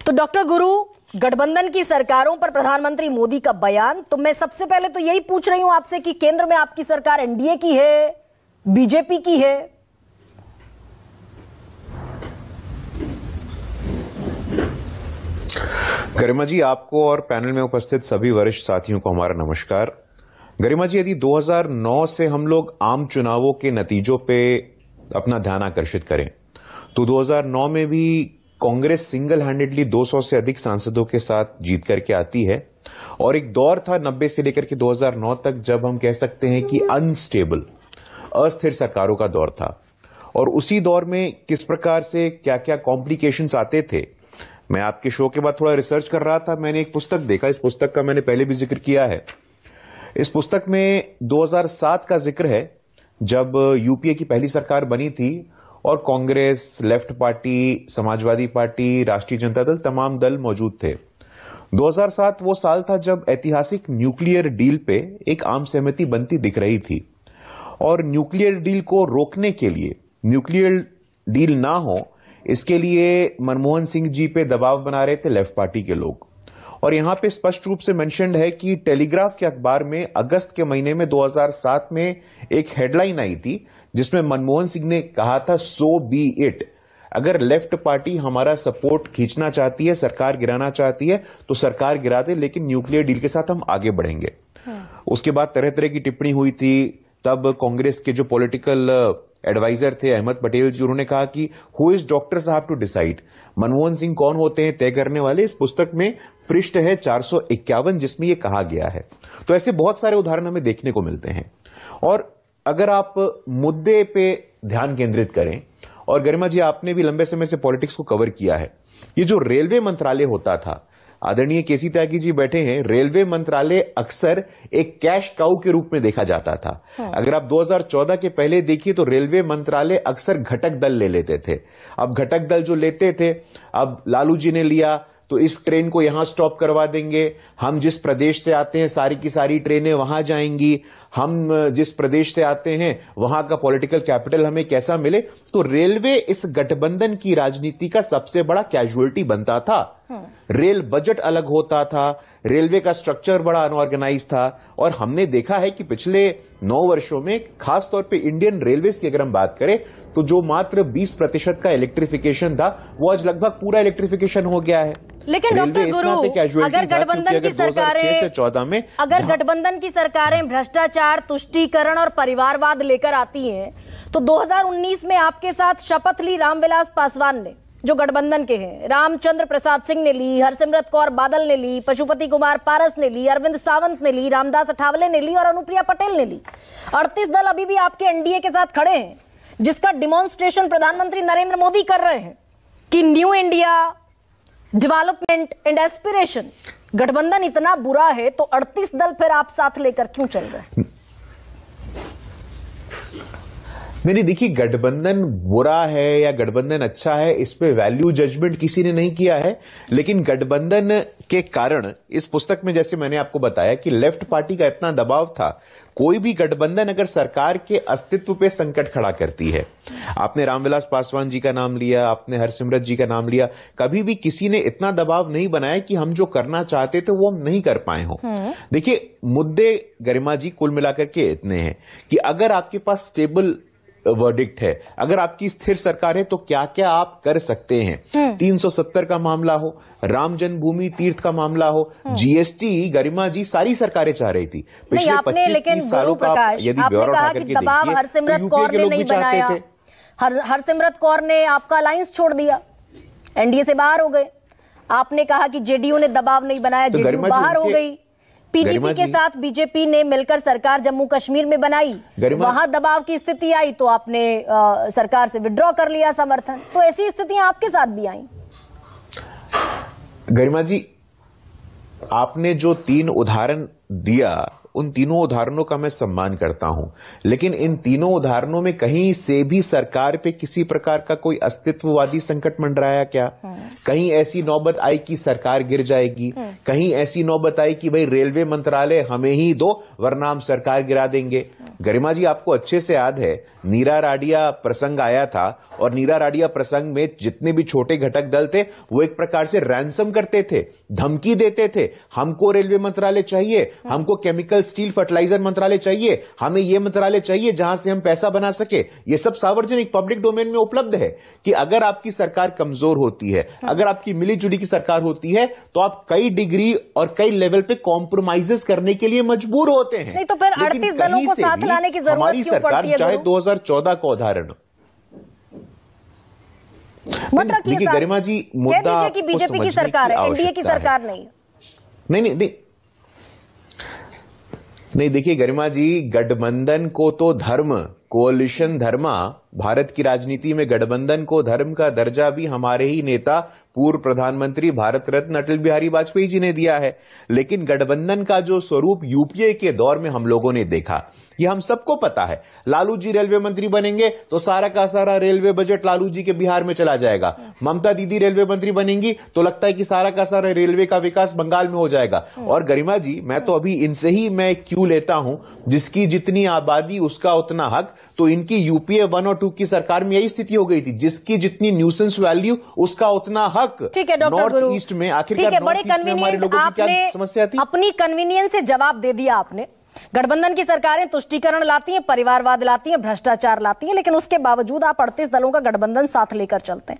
तो डॉक्टर गुरु, गठबंधन की सरकारों पर प्रधानमंत्री मोदी का बयान, तो मैं सबसे पहले तो यही पूछ रही हूं आपसे कि केंद्र में आपकी सरकार एनडीए की है, बीजेपी की है? गरिमा जी, आपको और पैनल में उपस्थित सभी वरिष्ठ साथियों को हमारा नमस्कार। गरिमा जी, यदि 2009 से हम लोग आम चुनावों के नतीजों पे अपना ध्यान आकर्षित करें तो 2009 में भी कांग्रेस सिंगल हैंडेडली 200 से अधिक सांसदों के साथ जीत करके आती है। और एक दौर था 90 से लेकर के 2009 तक जब हम कह सकते हैं कि अनस्टेबल, अस्थिर सरकारों का दौर था। और उसी दौर में किस प्रकार से क्या क्या कॉम्प्लिकेशंस आते थे, मैं आपके शो के बाद थोड़ा रिसर्च कर रहा था। मैंने एक पुस्तक देखा, इस पुस्तक का मैंने पहले भी जिक्र किया है। इस पुस्तक में 2007 का जिक्र है जब यूपीए की पहली सरकार बनी थी और Congress, left party, Samajwadi party, राष्ट्रीय जनता दल, तमाम दल मौजूद थे। 2007 वो साल था जब ऐतिहासिक न्यूक्लियर डील पे एक आम सहमति बनती दिख रही थी। और न्यूक्लियर डील को रोकने के लिए, न्यूक्लियर डील ना हो इसके लिए मनमोहन सिंह जी पे दबाव बना रहे थे लेफ्ट पार्टी के लोग। और यहां पे स्पष्ट रूप से मेंशन्ड है कि टेलीग्राफ के अखबार में अगस्त के महीने में 2007 में एक हेडलाइन आई थी जिसमें मनमोहन सिंह ने कहा था, सो बी इट, अगर लेफ्ट पार्टी हमारा सपोर्ट खींचना चाहती है, सरकार गिराना चाहती है तो सरकार गिरा दे, लेकिन न्यूक्लियर डील के साथ हम आगे बढ़ेंगे। उसके बाद तरह तरह की टिप्पणी हुई थी। तब कांग्रेस के जो पॉलिटिकल एडवाइजर थे अहमद पटेल जी, उन्होंने कहा कि हु इज डॉक्टर साहब टू डिसाइड, मनमोहन सिंह कौन होते हैं तय करने वाले। इस पुस्तक में पृष्ठ है 451 जिसमें यह कहा गया है। तो ऐसे बहुत सारे उदाहरण हमें देखने को मिलते हैं। और अगर आप मुद्दे पे ध्यान केंद्रित करें, और गरिमा जी आपने भी लंबे समय से पॉलिटिक्स को कवर किया है, ये जो रेलवे मंत्रालय होता था, आदरणीय केसी त्यागी जी बैठे हैं, रेलवे मंत्रालय अक्सर एक कैश काउ के रूप में देखा जाता था। अगर आप 2014 के पहले देखिए तो रेलवे मंत्रालय अक्सर घटक दल ले लेते थे। अब घटक दल जो लेते थे, अब लालू जी ने लिया तो इस ट्रेन को यहां स्टॉप करवा देंगे, हम जिस प्रदेश से आते हैं सारी की सारी ट्रेनें वहां जाएंगी, हम जिस प्रदेश से आते हैं वहां का पॉलिटिकल कैपिटल हमें कैसा मिले। तो रेलवे इस गठबंधन की राजनीति का सबसे बड़ा कैजुअलिटी बनता था। रेल बजट अलग होता था, रेलवे का स्ट्रक्चर बड़ा अनऑर्गेनाइज था। और हमने देखा है कि पिछले 9 वर्षों में खासतौर पे इंडियन रेलवेज की अगर हम बात करें तो जो मात्र 20% का इलेक्ट्रिफिकेशन था वो आज लगभग पूरा इलेक्ट्रिफिकेशन हो गया है। लेकिन डॉक्टर गुरु, अगर गठबंधन की सरकारें 14 में अगर गठबंधन की सरकारें भ्रष्टाचार, तुष्टीकरण और परिवारवाद लेकर आती हैं तो 2019 में आपके साथ शपथ ली रामविलास पासवान ने, जो गठबंधन के हैं। रामचंद्र प्रसाद सिंह ने ली, हरसिमरत कौर बादल ने ली, पशुपति कुमार पारस ने ली, अरविंद सावंत ने ली, रामदास अठावले ने ली और अनुप्रिया पटेल ने ली। 38 दल अभी भी आपके एनडीए के साथ खड़े हैं, जिसका डिमॉन्स्ट्रेशन प्रधानमंत्री नरेंद्र मोदी कर रहे हैं कि new India, development and aspiration. गठबंधन इतना बुरा है तो 38 दल फिर आप साथ लेकर क्यों चल रहे हैं? नहीं, देखिए, गठबंधन बुरा है या गठबंधन अच्छा है, इस पे वैल्यू जजमेंट किसी ने नहीं किया है। लेकिन गठबंधन के कारण इस पुस्तक में जैसे मैंने आपको बताया कि लेफ्ट पार्टी का इतना दबाव था, कोई भी गठबंधन अगर सरकार के अस्तित्व पे संकट खड़ा करती है। आपने रामविलास पासवान जी का नाम लिया, आपने हरसिमरत जी का नाम लिया, कभी भी किसी ने इतना दबाव नहीं बनाया कि हम जो करना चाहते थे वो हम नहीं कर पाए हो। देखिए, मुद्दे गरिमा जी कुल मिलाकर के इतने हैं कि अगर आपके पास स्टेबल वर्डिक्ट है, अगर आपकी स्थिर सरकार है तो क्या क्या आप कर सकते हैं। 370 का मामला हो, राम जन्मभूमि तीर्थ का मामला हो, जीएसटी, गरिमा जी सारी सरकारें चाह रही थी पिछले 25-30 सालों का। यदि ब्यौरा उठा करके देखिए हरसिमरत कौर ने नहीं बनाया, हरसिमरत कौर ने आपका अलायंस छोड़ दिया, एनडीए से बाहर हो गए। आपने कहा कि जेडीयू ने दबाव नहीं बनाया, जेडीयू बाहर हो गई। पीडीपी के साथ बीजेपी ने मिलकर सरकार जम्मू कश्मीर में बनाई, वहां दबाव की स्थिति आई तो आपने सरकार से विड्रॉ कर लिया समर्थन। तो ऐसी स्थितियां आपके साथ भी आई। गरिमा जी, आपने जो 3 उदाहरण दिया उन तीनों उदाहरणों का मैं सम्मान करता हूं, लेकिन इन तीनों उदाहरणों में कहीं से भी सरकार पे किसी प्रकार का कोई अस्तित्ववादी संकट मंडराया क्या? कहीं ऐसी नौबत आई कि सरकार गिर जाएगी? कहीं ऐसी नौबत आई कि भाई रेलवे मंत्रालय हमें ही दो वरना हम सरकार गिरा देंगे? गरिमा जी, आपको अच्छे से याद है नीरा राडिया प्रसंग आया था, और नीरा राडिया प्रसंग में जितने भी छोटे घटक दल थे वो एक प्रकार से रैंसम करते थे, धमकी देते थे, हमको रेलवे मंत्रालय चाहिए, हमको केमिकल स्टील फर्टिलाइजर मंत्रालय चाहिए, हमें यह मंत्रालय चाहिए जहां से हम पैसा बना सके। यह सब सार्वजनिक पब्लिक डोमेन में उपलब्ध है कि अगर आपकी सरकार कमजोर होती है, अगर आपकी मिलीजुली की सरकार होती है, तो आप कई डिग्री और कई लेवल पे कॉम्प्रोमाइजेस करने के लिए मजबूर होते हैं। नहीं तो फिर 38 दलों को साथ लाने की जरूरत क्यों पड़ती है? चाहे 2014 का उदाहरण मत रखिए, देखिए गरिमा जी, मुद्दा कि बीजेपी की सरकार है, एनडीए की सरकार नहीं। नहीं, देखिए गरिमा जी, गठबंधन को तो धर्म, कोalition धर्मा, भारत की राजनीति में गठबंधन को धर्म का दर्जा भी हमारे ही नेता पूर्व प्रधानमंत्री भारत रत्न अटल बिहारी वाजपेयी जी ने दिया है। लेकिन गठबंधन का जो स्वरूप यूपीए के दौर में हम लोगों ने देखा, ये हम सबको पता है। लालू जी रेलवे मंत्री बनेंगे तो सारा का सारा रेलवे बजट लालू जी के बिहार में चला जाएगा। ममता दीदी रेलवे मंत्री बनेंगी तो लगता है कि सारा का सारा रेलवे का विकास बंगाल में हो जाएगा। और गरिमा जी, मैं तो अभी इनसे ही मैं क्यों लेता हूं, जिसकी जितनी आबादी उसका उतना हक। तो इनकी यूपीए 1 और 2 की सरकार में यही स्थिति हो गई थी, जिसकी जितनी न्यूसेंस वैल्यू उसका उतना हक। ठीक है डॉक्टर गुरु, नॉर्थ ईस्ट में आखिरकार बड़े कन्वीनियंट आपने समस्या थी, अपनी कन्वीनियंस से जवाब दे दिया आपने। गठबंधन की सरकारें तुष्टीकरण लाती हैं, परिवारवाद लाती हैं, भ्रष्टाचार लाती हैं, लेकिन उसके बावजूद आप 38 दलों का गठबंधन साथ लेकर चलते हैं।